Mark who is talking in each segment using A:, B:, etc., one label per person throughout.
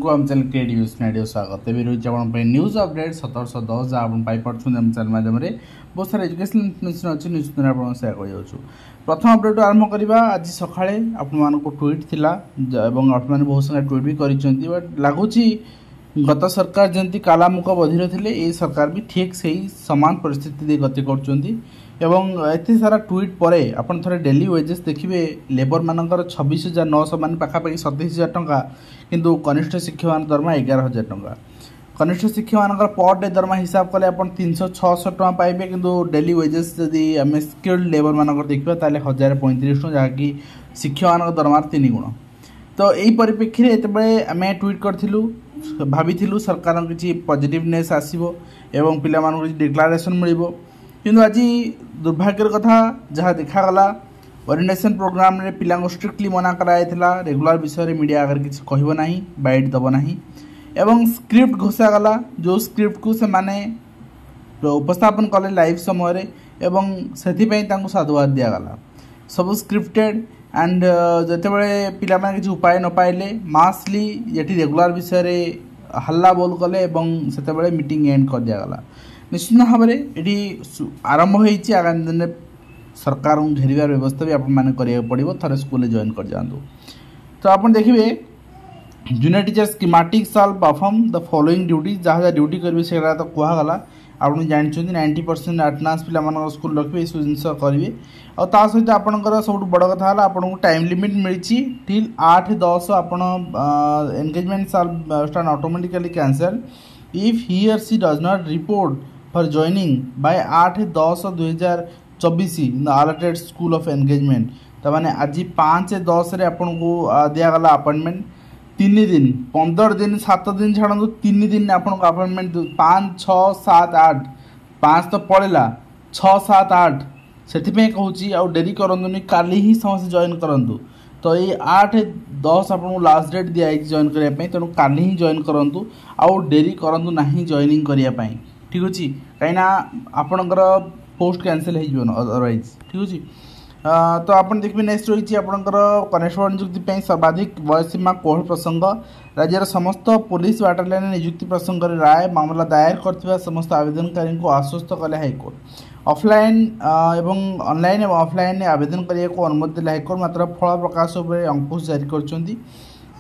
A: आम channel create news नाइडियो स्वागत तेज रही है न्यूज अपडेट 1710 जहाँ आप पाइपे आम चैनल माध्यम बहुत सारा एजुकेशनल इनफर्मेशन अच्छी न्यूज आप सेयार कर प्रथम अपडेट आरंभ करवा आज सका आपण ट्वीट थिला आपने बहुत सारा ट्वीट भी कर लगुच गत सरकार जमी कालामुख बधिर थे ये सरकार भी ठीक से ही सामान परिस्थिति गति कर सारा ट्वीट पर आपन थोड़े डेली वेजेस देखिए लेबर मानकर 26,900 मान पाखापाखि 27,000 टंका किंतु कनिष्ठ शिक्षक मान दरमा 11,000 टंका कनिष्ठ शिक्षक मानकर पर डे दरमा हिसाब कले आप 300-600 टंका पाइबे किंतु डेली वेजेस जदि आम स्किल्ड लेबर मानकर देखा ताले 1,035 टंका जहाँकि शिक्षक मान दरमार 3 गुण। तो यही परिप्रेक्षी ये आम ट्वीट करूँ भाभी सरकार किसी पॉजिटिवनेस आसो एवं पिला डिक्लारेशन मिल किंतु आज दुर्भाग्यर कथा जहाँ देखागला ओरिएंटेशन प्रोग्राम रे पिला स्ट्रिक्टली मना कराइला रेगुलर विषय मीडिया आगे किसी कहना बाइट दब ना एवं स्क्रिप्ट घोषागला जो स्क्रिप्ट को से माने उपस्थापन कले लाइव समय एवं से साधुवाद दिगला सब स्क्रिप्टेड एंड जितेबाला पिला किसी उपाय न पाइले मासली ये रेगुलर विषय हल्ला बोल कले से मीटिंग एंड कर दिगला निश्चित भाव में आरंभ होती आगामी दिन में सरकार घेरबार व्यवस्था भी आपको पड़ो थे स्कूल जॉइन कर जातु। तो आप देखिए जूनियर टीचर स्कीमेटिक साल परफॉर्म द फॉलोइंग ड्यूटी जहाँ जहाँ ड्यूटी करेंगे से तो कहगला आप जानते 90% अटेंडेंस पिला स्कूल रखिए ये जिन करेंगे और ता सहित आपंकर सब बड़ कथा आपको टाइम लिमिट मिली टिल 8-10 आप engagement shall start automatically cancel if he or she does not report for joining by 8-10-2024 in the allotted school of engagement तो मैंने आज 5-10 आपको दिगला अपॉइंटमेंट 3 दिन 15 दिन 7 दिन छाड़ू 3 दिन आपको अपॉइंटमेंट 5-6-7-8 5 तो पड़ेगा 6-7-8 से कहूँ आउ डेरी करूँ काली ही समस्त जॉइन करूँ तो ये 8-10 आपको लास्ट डेट दिखाई जॉइन करने तेणु काली ही जॉइन करूँ आउ डेरी करूँ ना जॉइनिंग करने ठीक अच्छे कहीं आपणकर पोस्ट कैंसल हो अदरवाइज ठीक अच्छे। तो आप देखिए नेक्स्ट रही आपंकर कनेस्टेबल नियुक्ति सर्वाधिक वयसीमा कोहल प्रसंग राज्यर समस्त पुलिस बाटालियन नियुक्ति प्रसंग राय मामला दायर कर समस्त आवेदनकारी को आश्वस्त कले हाइकोर्ट ऑफलाइन एवं ऑनलाइन एवं ऑफलाइन आवेदन करने को अनुमति देला हाइकोर्ट मात्र फल प्रकाश अंकुश जारी कर।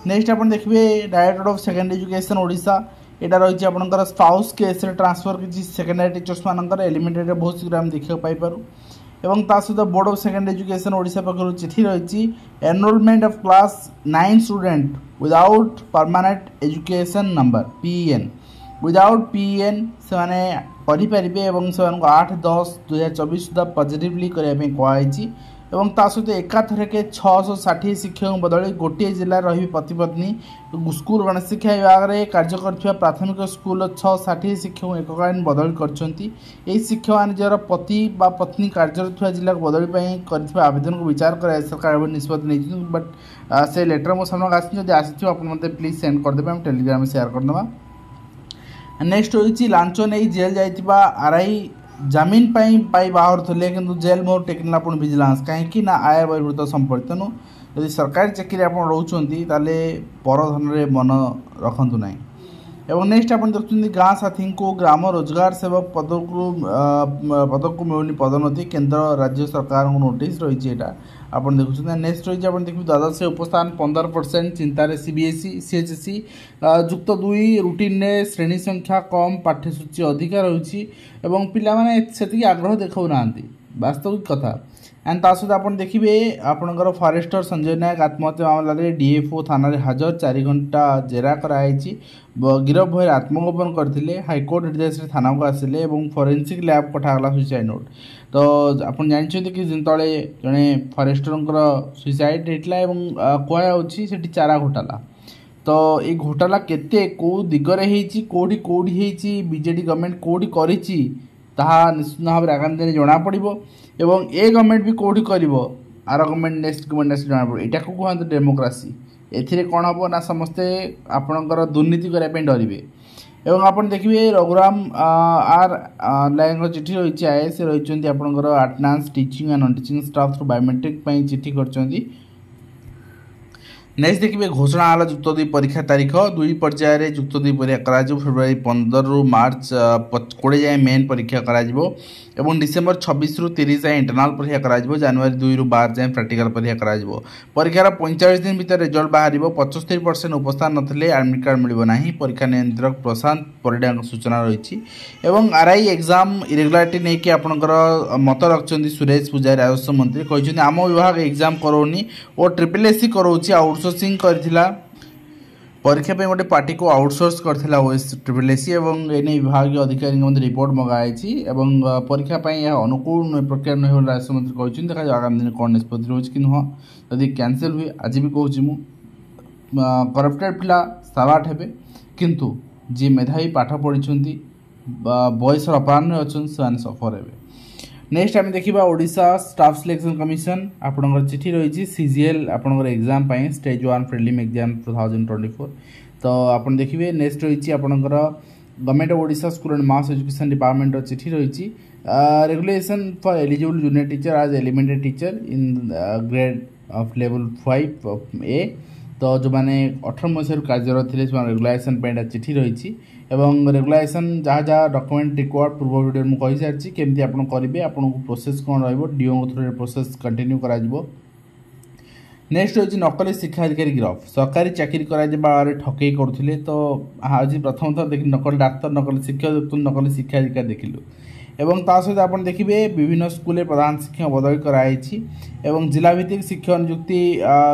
A: नेक्स्ट आप देखिए director of secondary education Odisha यहाँ रही आपंकर स्पाउस केस ट्रांसफर किसी सेकेंडरी टीचर्स मानकर एलिमेंटरी बहुत शीघ्र आम देखा पाइपर एवं ता सहित board of secondary education Odisha पक्षर चिठी रही enrolment of class 9 student without permanent education number PEN without PEN से माने करें और से 8-10-2024 सुधा पॉजिटिवली करने कहुई एवं ता सहित एकाथर के 660 शिक्षक बदल गोटे जिले रही पति पत्नी स्कूल गणेश शिक्षा विभाग में कार्य कर प्राथमिक स्कूल 660 शिक्षक एककालीन बदल कर शिक्षक मान निजर पति बा पत्नी कार्यरत जिला बदली कर आवेदन को विचार कर सरकार निष्पत्ति नहीं बट से लेटर मो सामने आसी आप प्लीज सेंड करदे हम टेलीग्राम में शेयर करदे। नेक्स्ट होची लांच नहीं जेल जाइतिबा आरआई जमीन पाई बाहर थे कि जेल मोर टेक्निकल आप विजिलेंस कहीं आय बहिर्भूत संपत्ति तेणु यदि सरकारी चाकरी आप रोचे पर धन में मन रखु ना। एवं नेक्स्ट आप देखते गाँ साथी को ग्राम रोजगार सेवक पदक को मिलूनी पदोन्नति केंद्र राज्य सरकार नोटिस रही है आप देखुं। नेक्स्ट रही है देखिए द्वादश उपस्थान 15% चिंतार CBSE CHSE जुक्त 2 रुटीन श्रेणी संख्या कम पाठ्यसूची अधिका रही पाने आग्रह देखा ना वास्तविक कथा एंड ता सहित आप देखिए आपंकर फॉरेस्टर संजय नायक आत्महत्या मामलें DFO थाना हाजर 4 घंटा जेरा कराई गिरफ भय आत्मगोपन करते हाइकोर्ट निर्देश थाना को आसिले फोरेंसिक लैब पठागला सुइसाइड नोट। तो आप जानते कि जिते जड़े फॉरेस्टर सुइसाइड होता कहुच्छी से चारा घोटाला तो ये घोटाला केते को दिगरे कौटी कौटी बीजेडी गवर्नमेंट कौटी करी निश्चित भाव में आगामी दिन जना पड़ो एवं ए गवर्नमेंट भी कौटी कर आर गवर्नमेंट नेक्स्ट गवर्नमेंट आसी जଣା पड़ो एटा को कहते डेमोक्रेसी एथिरे कौन हम ना समस्ते आपणकर दुर्नीति करने डरवे एवं आपन देखिए रघुराम आर लाइन चिठी रही आईएस रही आपंकर attendance teaching and non teaching staff through biometric चिठी कर नेक्स्ट देखिए घोषणा है जुक्त 2 परीक्षा तारीख 2 पर्यायर जुक्त 2 परीक्षा करा फेब्रुआरी 15 रु मार्च 20 जाए मेन परीक्षा करा एवं डिसेम्बर 26 रु 30 जाए इंटरनाल परीक्षा करा जनवरी 2 रु 12 जाए प्रैक्टिकल परीक्षा करा परीक्षार 45 दिन भीतर रिजल्ट बाहर 75% उपस्थान नथिले एडमिट कार्ड मिलना ना परीक्षा नियंत्रक प्रशांत परिडा सूचना रही एवं आरआई एग्जाम इरेगुलारिटी नहीं कि आपंकर मत रखिंट सुरेश पूजारी राजस्व मंत्री कहते आम विभाग एग्जाम करोनी और ट्रिपल करोची आउटसोर्सिंग करथिला परीक्षा पे गोटे पार्टी को आउटसोर्स करथिला ओएस ट्रिपल एसी एवं एने विभाग अधिकारी मध्य रिपोर्ट मंगाई एवं परीक्षा पे यह अनुकूल प्रक्रिया नहीं हो राजस्व मंत्री कहते देखा आगामी दिन कौन निष्पत्ति रोज कि नुह जदि कैंसिल हुए आज भी कहूँ मु करप्टेड पिला सालाट हेबे किंतु जी मेधावी पाठ पढ़ी बयस अपराह्न अच्छा से सफर हेबे। नेक्स्ट आम देखा ओडिशा स्टाफ सिलेक्शन कमिशन आपंकर चिठी रही सीजीएल आपंकर एग्जाम स्टेज 1 प्रिलिम एग्जाम 2024 तो आप देखिए नेक्स्ट रही आपंकर government of Odisha school and mass education department चिठी रही regulation for eligible junior teacher as elementary teacher in grade of level 5A तो जो मैंने 18 मसीह कार्यरत थे रेगुलेशन चिठी रही एवं रेगुलेशन जहाँ जहाँ डॉक्यूमेंट रिक्वायर्ड पूर्व वीडियो में कही सारी केमती आप करेंगे आपको प्रोसेस कौन रो थ्रू प्रोसेस कंटिन्यू करा नेक्स्ट रही नकली शिक्षाधिकारी गिरफ सरकारी चाकरी करारे ठकई करुले तो आज प्रथम थर देख नकली डाक्तर नकली शिक्षक नकली शिक्षाधिकारी देखिलु एवं ता सहित आप देखिए विभिन्न स्कूल प्रधान शिक्षक बदली कराई एवं जिला भित्तिक शिक्षक नियुक्ति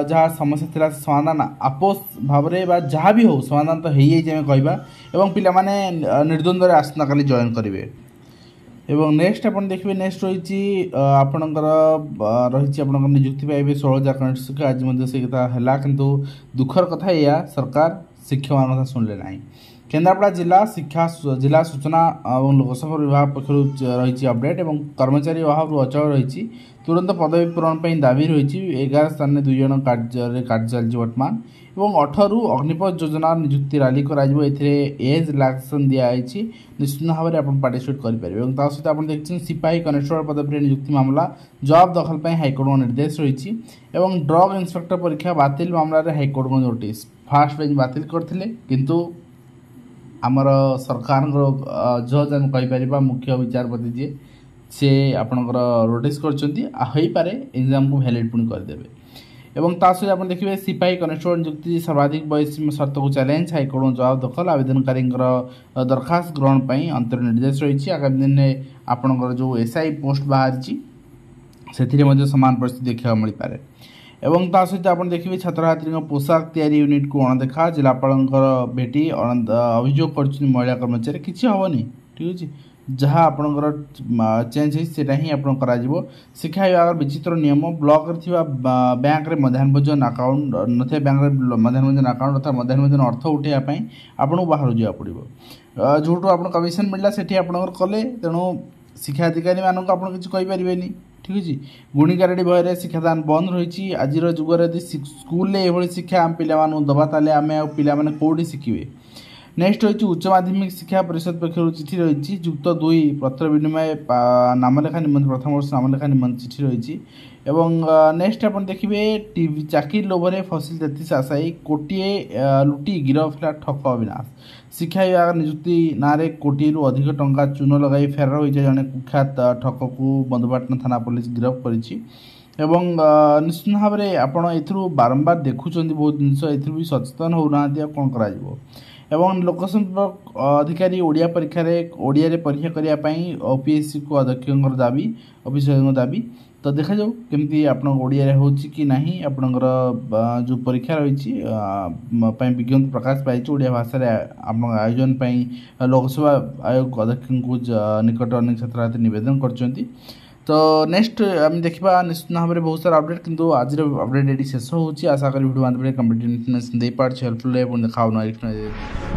A: जहाँ समस्या था समाधान आपोष भाव में जहाँ भी हो समाधान तो हो कहवा एवं पिला माने निर्द्वंद्व आसना काली जॉइन करेंगे एवं नेक्स्ट आप देखिए नेक्स्ट रही आपणकर रही आप नियुक्ति पाइबे 16,000 शिक्षक आज से कथा है किंतु दुखर कथा या सरकार शिक्षक मान कथा शुणिले ना केन्द्रापड़ा जिला सूचना और लोकसेवा विभाग पक्ष रही अपडेट एवं कर्मचारी अभाव अचल रही तुरंत पदवी पूरण दाबी रही 11 स्थान में 2 जन कार्य चलती वर्तमान एवं 18 रु अग्निपथ योजना नियुक्ति रैली कर एज रिलैक्सेशन दिखाई निश्चित भाव में आप पार्टिसिपेट करेंगे सहित आप देखते सिपाही कनेस्टेबल पदवी नियुक्ति मामला जवाब दखल हाइकोर्ट निर्देश रही ड्रग इन्स्पेक्टर परीक्षा बातिल मामलें हाइकोर्ट नोटिस फास्ट बेंच बातिल करते किंतु आमर सरकार जज आम कहीपर मुख्य विचारपति जी सी आपंकर नोटिस कर एग्जाम को भैलिड पुणी करदे एवं ता सहित आप देखिए सिपाही कनेस्टेबल नियुक्ति सर्वाधिक बयस शर्त को चैलेंज हाइकोर्ट जवाब दखल आवेदनकारी दरखास्त ग्रहण पर अंतर निर्देश रही आगामी दिन में आपंकर जो एसआई पोस्ट बाहरी से सामान परिस्थिति देखा मिल पाए एवं ता सहित आप देखिए छात्र छात्री पोशाक तैयारी यूनिट को अणदेखा जिलापाल भेटी अभियोग कर महिला कर्मचारी किसी हेनी ठीक अच्छे जहाँ आपंकर चेंज होता ही आप शिक्षा विभाग विचित्र नियम ब्लॉक बैंक में मध्याह्न भोजन अकाउंट न बैंक मध्याह्न भोजन अकाउंट अर्थात मध्याह्न भोजन अर्थ उठाई आपको बाहर जावा पड़ो जो आप कमिशन मिलला से कले तेणु शिक्षाधिकारी मानक आप किसी ठीक अच्छे गुणीगारेडी भय शिक्षादान बंद रही आज जुगर यदि स्कूल ये शिक्षा आम पिला दबा ताले आम पाने कौटी शिखे नेक्स्ट रही उच्च माध्यमिक शिक्षा परिषद पक्ष चिठी रही जुक्त 2 पत्र विनिमय नामलेखा निमंत प्रथम वर्ष नामलेखा निमंत चिठी रही नेक्स्ट आप देखिए चाकरी लोभर फसिल 33 आशायी कोटिए लुटी गिरफ ठक अविनाश शिक्षा विभाग नियुक्ति ना कोटी रु अधिक टंका चून लगाई फेरार होती जड़े कुख्यात ठक को बंधुपाटना थाना पुलिस गिरफ कर निश्चित भाव में आपड़ बारंबार देखुं बहुत जिन भी सचेतन होना कौन कर एवं लोकसंपर्क अधिकारी ओडिया परीक्षा ओडिया परीक्षा करने ओपीएससी को अध्यक्ष दाबी अफिसर दाबी तो देखा जाऊ केमती आप ओडिया हो कि नहीं आपणकर जो परीक्षा रही विज्ञप्ति प्रकाश पाई ओडिया भाषा आप आयोजन लोकसभा आयोग अध्यक्ष को निकट अनेक छात्र छात्री निवेदन कर तो नेक्स्ट आम देखा निश्चित भाव में बहुत सारा अपडेट किंतु आज अपडेट ये शेष हो आशा करी वीडियो बांधे कंप्लीट इन्फॉर्मेशन दे पार्छ हेल्पफुल देखा